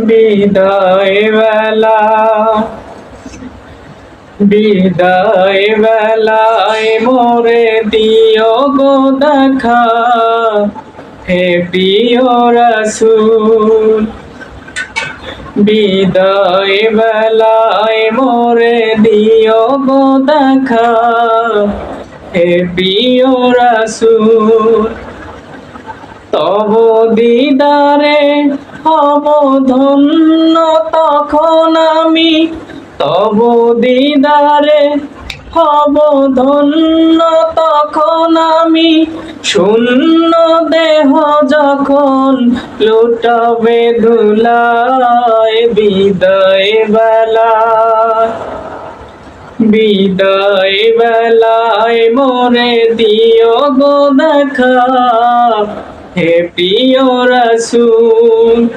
বিদায় বেলা, বিদায় বেলায় মোরে দিও গো দেখা, হে প্রিয় রাসূল। বিদায় বেলায় মোরে দিও গো দেখা, হে প্রিয় রাসূল। তব দিদারে হব ধন্য তখন আমি, তব দিদারে হব ধন্য তখন আমি, শূন্য দেহ যখন লুটাবে ধুলায়। বিদায় বেলায়, বিদায় বেলায় মোরে দিও গো দেখা, হে প্রিয় রাসূল।